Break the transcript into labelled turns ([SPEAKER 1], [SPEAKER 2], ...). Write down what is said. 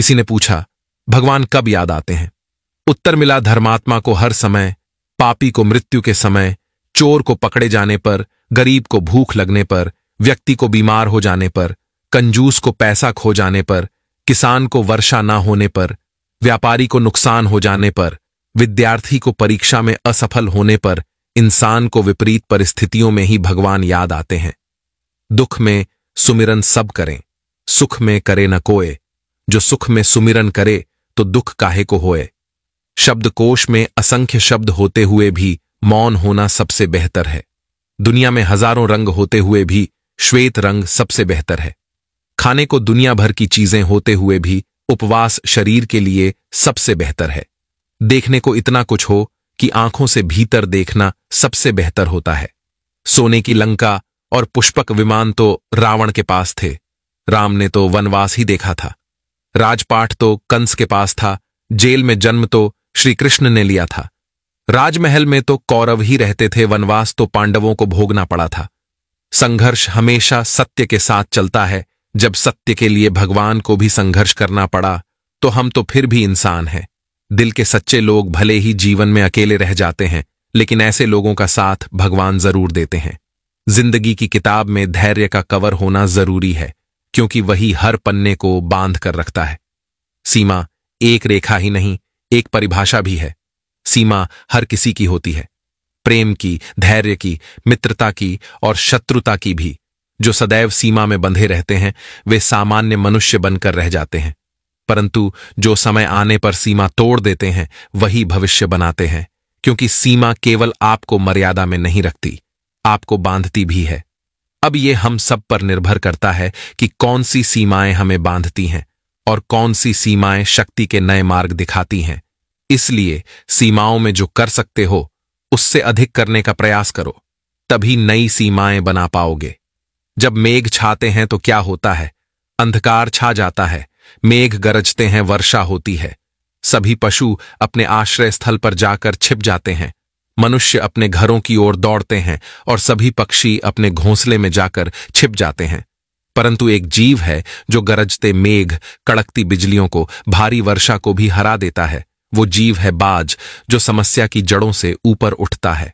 [SPEAKER 1] किसी ने पूछा, भगवान कब याद आते हैं? उत्तर मिला, धर्मात्मा को हर समय, पापी को मृत्यु के समय, चोर को पकड़े जाने पर, गरीब को भूख लगने पर, व्यक्ति को बीमार हो जाने पर, कंजूस को पैसा खो जाने पर, किसान को वर्षा ना होने पर, व्यापारी को नुकसान हो जाने पर, विद्यार्थी को परीक्षा में असफल होने पर, इंसान को विपरीत परिस्थितियों में ही भगवान याद आते हैं। दुख में सुमिरन सब करें, सुख में करे न कोय, जो सुख में सुमिरन करे तो दुख काहे को होए। शब्दकोश में असंख्य शब्द होते हुए भी मौन होना सबसे बेहतर है। दुनिया में हजारों रंग होते हुए भी श्वेत रंग सबसे बेहतर है। खाने को दुनिया भर की चीजें होते हुए भी उपवास शरीर के लिए सबसे बेहतर है। देखने को इतना कुछ हो कि आंखों से भीतर देखना सबसे बेहतर होता है। सोने की लंका और पुष्पक विमान तो रावण के पास थे, राम ने तो वनवास ही देखा था। राजपाट तो कंस के पास था, जेल में जन्म तो श्री कृष्ण ने लिया था। राजमहल में तो कौरव ही रहते थे, वनवास तो पांडवों को भोगना पड़ा था। संघर्ष हमेशा सत्य के साथ चलता है। जब सत्य के लिए भगवान को भी संघर्ष करना पड़ा तो हम तो फिर भी इंसान हैं। दिल के सच्चे लोग भले ही जीवन में अकेले रह जाते हैं, लेकिन ऐसे लोगों का साथ भगवान जरूर देते हैं। जिंदगी की किताब में धैर्य का कवर होना जरूरी है, क्योंकि वही हर पन्ने को बांध कर रखता है। सीमा एक रेखा ही नहीं, एक परिभाषा भी है। सीमा हर किसी की होती है, प्रेम की, धैर्य की, मित्रता की और शत्रुता की भी। जो सदैव सीमा में बंधे रहते हैं वे सामान्य मनुष्य बनकर रह जाते हैं, परंतु जो समय आने पर सीमा तोड़ देते हैं वही भविष्य बनाते हैं, क्योंकि सीमा केवल आपको मर्यादा में नहीं रखती, आपको बांधती भी है। अब ये हम सब पर निर्भर करता है कि कौन सी सीमाएं हमें बांधती हैं और कौन सी सीमाएं शक्ति के नए मार्ग दिखाती हैं। इसलिए सीमाओं में जो कर सकते हो उससे अधिक करने का प्रयास करो, तभी नई सीमाएं बना पाओगे। जब मेघ छाते हैं तो क्या होता है? अंधकार छा जाता है, मेघ गरजते हैं, वर्षा होती है। सभी पशु अपने आश्रय स्थल पर जाकर छिप जाते हैं, मनुष्य अपने घरों की ओर दौड़ते हैं और सभी पक्षी अपने घोंसले में जाकर छिप जाते हैं। परंतु एक जीव है जो गरजते मेघ, कड़कती बिजलियों को, भारी वर्षा को भी हरा देता है। वो जीव है बाज, जो समस्या की जड़ों से ऊपर उठता है।